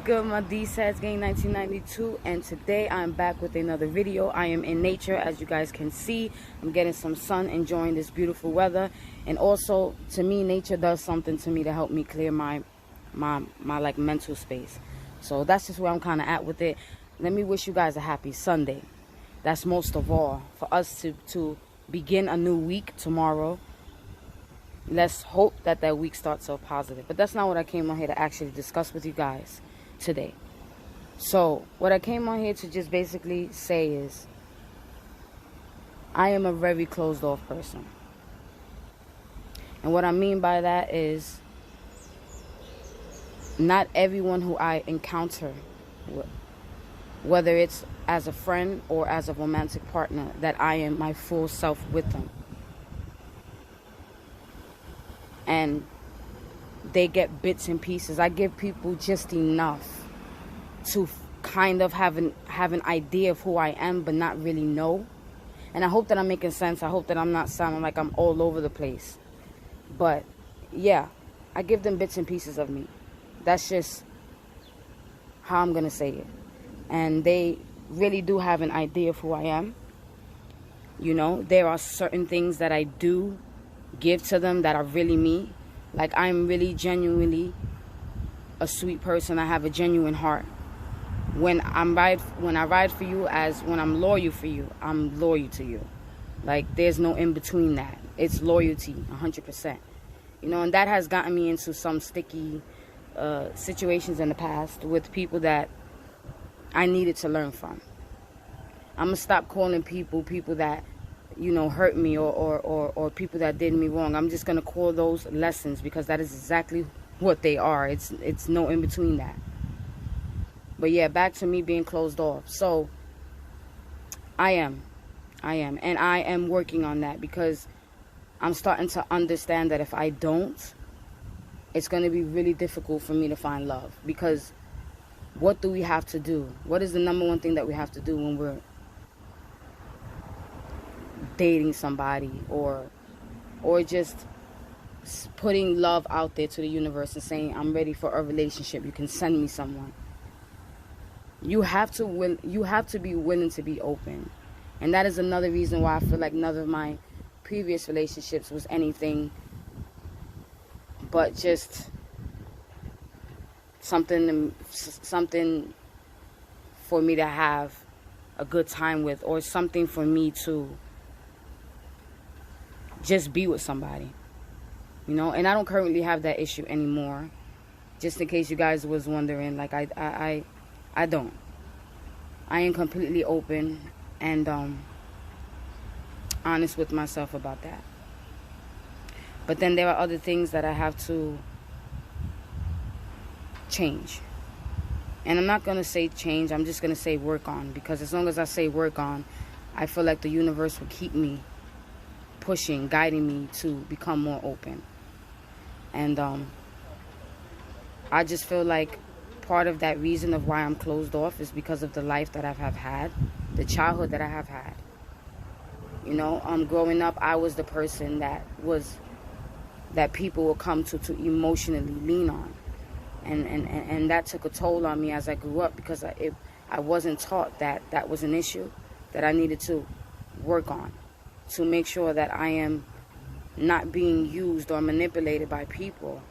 good, my D-Sats Gang 1992, and today I'm back with another video. I am in nature, as you guys can see. I'm getting some sun, enjoying this beautiful weather, and also, to me, nature does something to me to help me clear my like mental space. So that's just where I'm kind of at with it. Let me wish you guys a happy Sunday. That's most of all, for us to begin a new week tomorrow. Let's hope that that week starts off positive. But that's not what I came on here to actually discuss with you guys today. So what I came on here to just basically say is, I am a very closed off person. And what I mean by that is, not everyone who I encounter, whether it's as a friend or as a romantic partner, that I am my full self with them. And they get bits and pieces. I give people just enough to kind of have an idea of who I am, but not really know. And I hope that I'm making sense. I hope that I'm not sounding like I'm all over the place. But yeah, I give them bits and pieces of me. That's just how I'm gonna say it. And they really do have an idea of who I am. You know, there are certain things that I do give to them that are really me. Like, I'm really genuinely a sweet person. I have a genuine heart. When I ride for you, as when I'm loyal for you, I'm loyal to you. Like, there's no in between that. It's loyalty 100%. You know, and that has gotten me into some sticky situations in the past with people that I needed to learn from. I'm gonna stop calling people that, you know, hurt me or people that did me wrong. I'm just gonna call those lessons, because that is exactly what they are. It's no in between that. But yeah, back to me being closed off. So I am, and I am working on that, because I'm starting to understand that if I don't, it's gonna be really difficult for me to find love. Because what do we have to do? What is the number one thing that we have to do when we're dating somebody, or just putting love out there to the universe and saying, I'm ready for a relationship, you can send me someone? You have to be willing to be open. And that is another reason why I feel like none of my previous relationships was anything but just something for me to have a good time with, or something for me to just be with somebody, you know. And I don't currently have that issue anymore, just in case you guys was wondering. Like, I don't. I am completely open and honest with myself about that. But then there are other things that I have to change. And I'm not going to say change, I'm just going to say work on. Because as long as I say work on, I feel like the universe will keep me pushing, guiding me to become more open. And I just feel like part of that reason of why I'm closed off is because of the life that I have had, the childhood that I have had. You know, growing up, I was the person that people will come to emotionally lean on. And that took a toll on me as I grew up, because I wasn't taught that that was an issue that I needed to work on, to make sure that I am not being used or manipulated by people,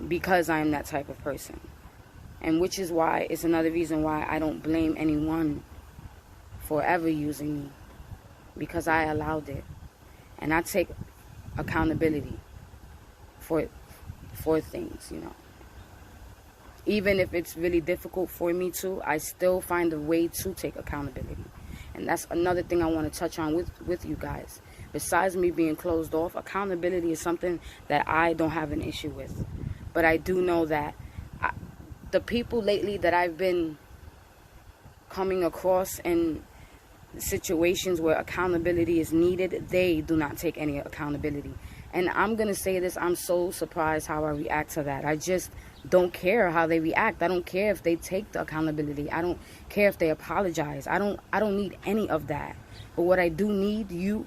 because I am that type of person. And which is why, it's another reason why I don't blame anyone for ever using me, because I allowed it. And I take accountability for things, you know. Even if it's really difficult for me to, I still find a way to take accountability. And that's another thing I want to touch on with you guys. Besides me being closed off, accountability is something that I don't have an issue with. But I do know that the people lately that I've been coming across in situations where accountability is needed, they do not take any accountability. And I'm going to say this, I'm so surprised how I react to that. I just don't care how they react. I don't care if they take the accountability. I don't care if they apologize. I don't need any of that. But what I do need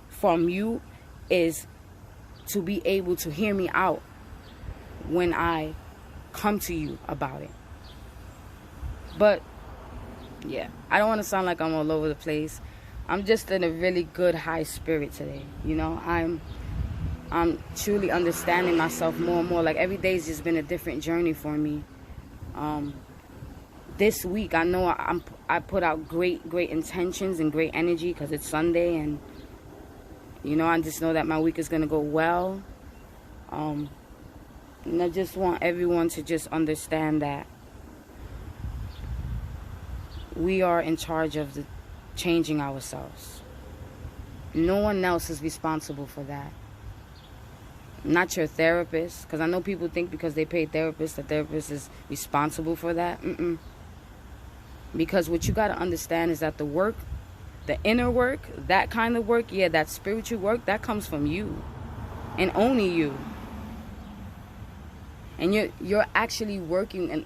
from you is to be able to hear me out when I come to you about it. But yeah, I don't want to sound like I'm all over the place. I'm just in a really good high spirit today. You know, I'm truly understanding myself more and more. Like, every day's just been a different journey for me. This week, I know I put out great intentions and great energy because it's Sunday, and you know, I just know that my week is gonna go well. And I just want everyone to just understand that we are in charge of changing ourselves. No one else is responsible for that. Not your therapist, because I know people think because they pay therapists, the therapist is responsible for that. Because what you got to understand is that the work, the inner work, that kind of work, yeah, that spiritual work, that comes from you and only you. And you're actually working, and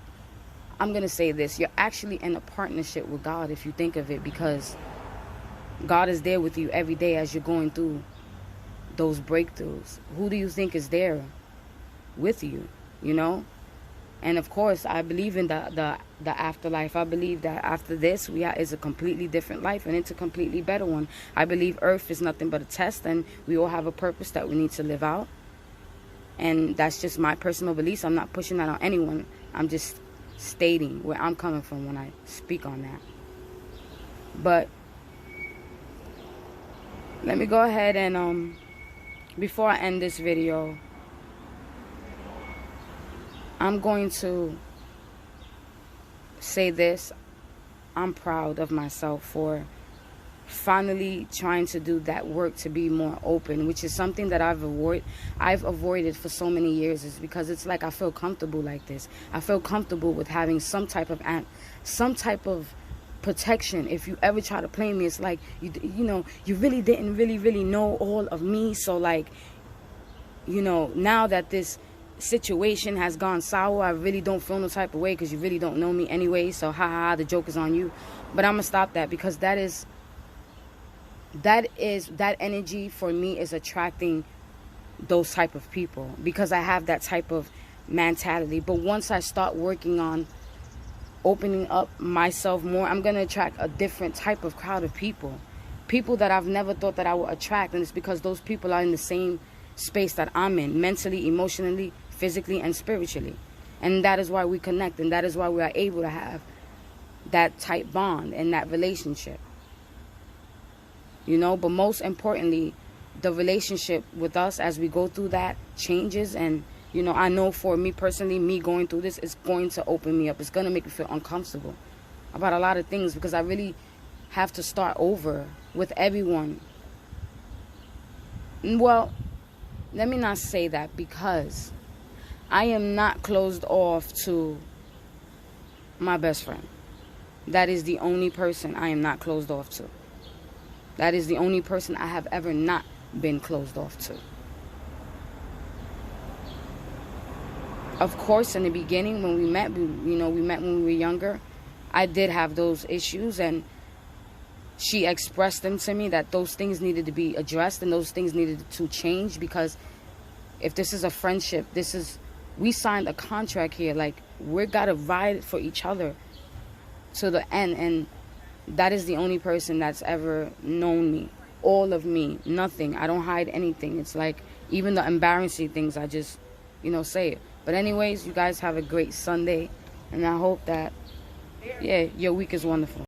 I'm going to say this, you're actually in a partnership with God if you think of it, because God is there with you every day as you're going through those breakthroughs. Who do you think is there with you, you know? And of course, I believe in the afterlife. I believe that after this, is a completely different life, and it's a completely better one. I believe Earth is nothing but a test, and we all have a purpose that we need to live out. And that's just my personal beliefs. I'm not pushing that on anyone. I'm just stating where I'm coming from when I speak on that. But let me go ahead and before I end this video, I'm going to say this. I'm proud of myself for finally trying to do that work to be more open, which is something that I've avoided for so many years. Is because it's like I feel comfortable like this. I feel comfortable with having some type of protection. If you ever try to play me, it's like you know, you really didn't really know all of me. So like, you know, now that this situation has gone sour, I really don't feel no type of way, because you really don't know me anyway. So the joke is on you. But I'm gonna stop that, because that energy for me is attracting those type of people, because I have that type of mentality. But once I start working on opening up myself more, I'm gonna attract a different type of crowd of people that I've never thought that I would attract. And it's because those people are in the same space that I'm in, mentally, emotionally, physically, and spiritually. And that is why we connect, and that is why we are able to have that tight bond and that relationship, you know. But most importantly, the relationship with us as we go through that changes. And you know, I know for me personally, me going through this is going to open me up. It's going to make me feel uncomfortable about a lot of things, because I really have to start over with everyone. Well, let me not say that, because I am not closed off to my best friend. That is the only person I am not closed off to. That is the only person I have ever not been closed off to. Of course, in the beginning, when we met when we were younger, I did have those issues, and she expressed them to me, that those things needed to be addressed and those things needed to change. Because if this is a friendship, we signed a contract here. Like, we gotta ride for each other to the end. And that is the only person that's ever known me, all of me, nothing. I don't hide anything. It's like, even the embarrassing things, I just, you know, say it. But anyways, you guys have a great Sunday, and I hope that, yeah, your week is wonderful.